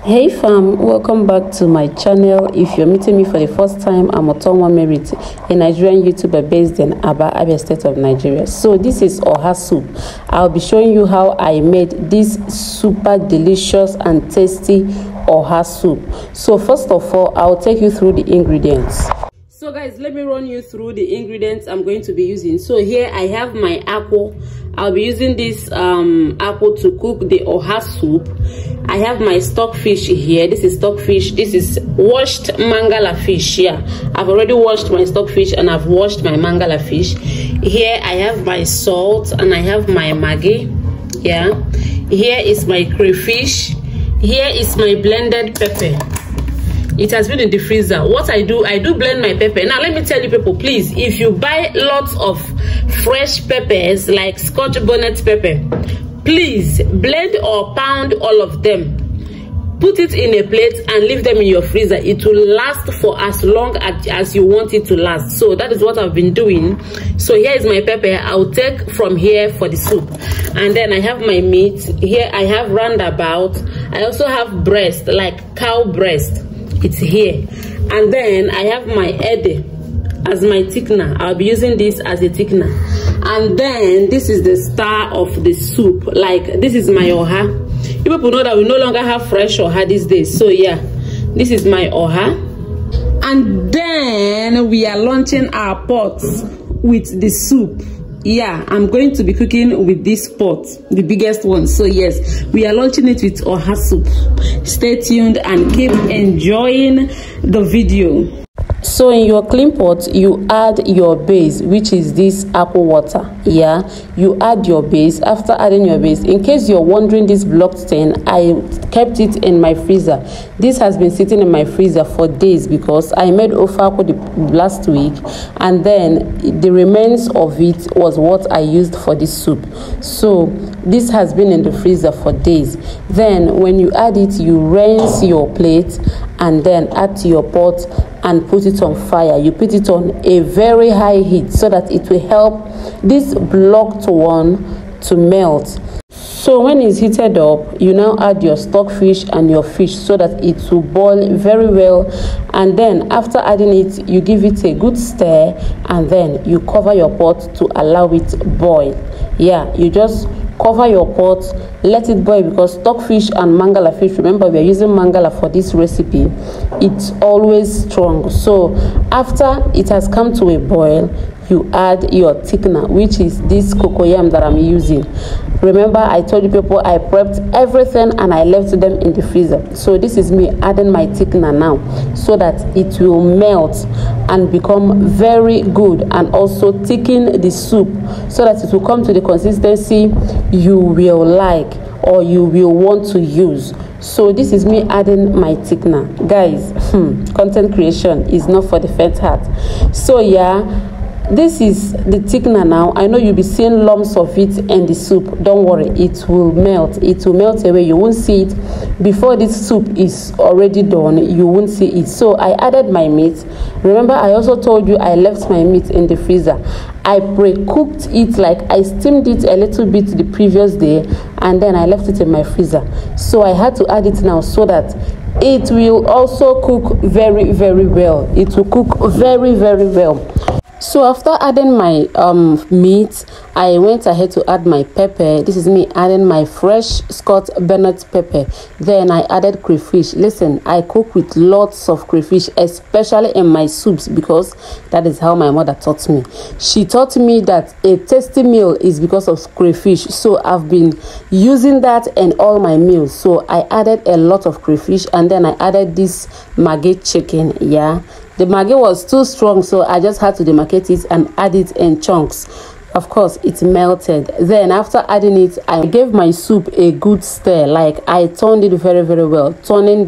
Hey fam, welcome back to my channel. If you're meeting me for the first time, I'm Otonwa Merit, a Nigerian YouTuber based in Aba, Abia State of Nigeria. So this is Oha soup. I'll be showing you how I made this super delicious and tasty Oha soup. So first of all, I'll take you through the ingredients. So guys, let me run you through the ingredients I'm going to be using. So here I have my apple. I'll be using this apple to cook the Oha soup. I have my stockfish here. This is stockfish. This is washed mangala fish. Yeah, I've already washed my stockfish and I've washed my mangala fish. Here I have my salt and I have my maggi. Yeah, here is my crayfish. Here is my blended pepper. It has been in the freezer. What I do blend my pepper. Now let me tell you people, please, if you buy lots of fresh peppers like Scotch bonnet pepper, please blend or pound all of them, put it in a plate and leave them in your freezer. It will last for as long as you want it to last. So that is what I've been doing. So here is my pepper. I'll take from here for the soup. And then I have my meat. Here I have roundabout. I also have breast, like cow breast. It's here. And then I have my ede as my thickener. I'll be using this as a thickener. And then this is the star of the soup. Like, this is my Oha. You people know that we no longer have fresh Oha these days. So yeah, this is my Oha. And then we are launching our pots with the soup. Yeah, I'm going to be cooking with this pot, the biggest one. So yes, we are launching it with Oha soup. Stay tuned and keep enjoying the video. So in your clean pot, you add your base, which is this apple water. Yeah, you add your base. After adding your base, in case you're wondering this blocked thing, I kept it in my freezer. This has been sitting in my freezer for days because I made ofako last week, and then the remains of it was what I used for this soup. So this has been in the freezer for days. Then when you add it, you rinse your plate and then add to your pot and put it on fire. You put it on a very high heat so that it will help this blocked one to melt. So when it's heated up, you now add your stockfish and your fish so that it will boil very well. And then after adding it, you give it a good stir and then you cover your pot to allow it boil. Yeah, you just cover your pot, let it boil, because stockfish and mangala fish, remember we are using mangala for this recipe, it's always strong. So after it has come to a boil, you add your thickener, which is this cocoyam that I'm using. Remember I told you people I prepped everything and I left them in the freezer. So this is me adding my thickener now so that it will melt and become very good, and also thicken the soup so that it will come to the consistency you will like or you will want to use. So this is me adding my thickener. Guys, content creation is not for the faint heart. So yeah, this is the thickener now. I know you'll be seeing lumps of it in the soup. Don't worry, it will melt. It will melt away. You won't see it. Before this soup is already done, you won't see it. So I added my meat. Remember, I also told you I left my meat in the freezer. I pre-cooked it, like I steamed it a little bit the previous day, and then I left it in my freezer. So I had to add it now so that it will also cook very, very well. It will cook very, very well. So after adding my meat, I went ahead to add my pepper. This is me adding my fresh Scotch bonnet pepper. Then I added crayfish. Listen, I cook with lots of crayfish, especially in my soups, because that is how my mother taught me. She taught me that a tasty meal is because of crayfish. So I've been using that in all my meals. So I added a lot of crayfish, and then I added this maggi chicken. Yeah, the maggi was too strong, so I just had to demarcate it and add it in chunks. Of course, it melted. Then after adding it, I gave my soup a good stir. Like I turned it very, very well. Turning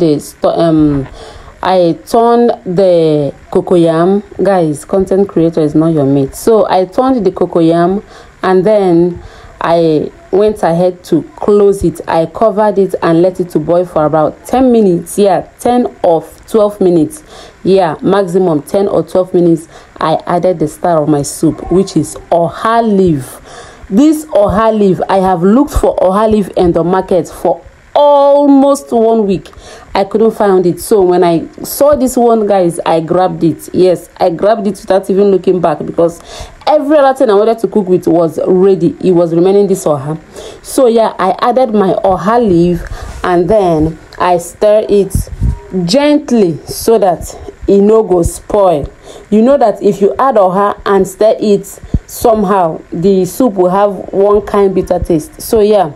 I turned the cocoyam. Guys, content creator is not your mate. So I turned the cocoyam and then I went ahead to close it. I covered it and let it to boil for about 10 minutes. Yeah, 10 or 12 minutes. Yeah, maximum 10 or 12 minutes. I added the star of my soup, which is Oha leaf. This Oha leaf, I have looked for Oha leaf in the market for almost 1 week. I couldn't find it. So when I saw this one, guys, I grabbed it. Yes, I grabbed it without even looking back, because every other thing I wanted to cook with was ready. It was remaining this oha. So yeah, I added my oha leaf, and then I stir it gently so that it no go spoil. You know that if you add oha and stir it somehow, the soup will have one kind bitter taste. So yeah,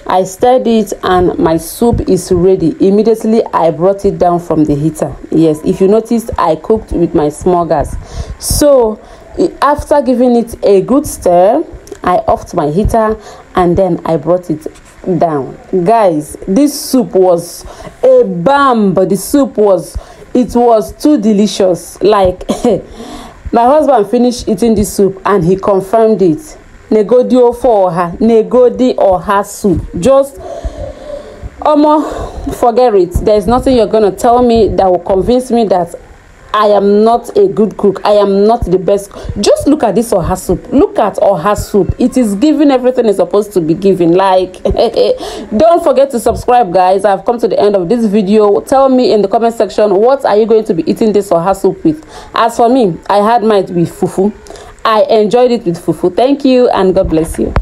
I stirred it and my soup is ready. Immediately I brought it down from the heater. Yes, if you noticed, I cooked with my small gas. So after giving it a good stir, I offed my heater and then I brought it down. Guys, this soup was a bomb. But the soup was too delicious. Like my husband finished eating this soup and he confirmed it. Negodio for her, negodi or her soup. Just forget it. There's nothing you're gonna tell me that will convince me that I am not a good cook. I am not the best. Just look at this oha soup. Look at oha soup. It is giving everything it's supposed to be giving. Like, don't forget to subscribe, guys. I've come to the end of this video. Tell me in the comment section, what are you going to be eating this oha soup with? As for me, I had mine with fufu. I enjoyed it with fufu. Thank you and God bless you.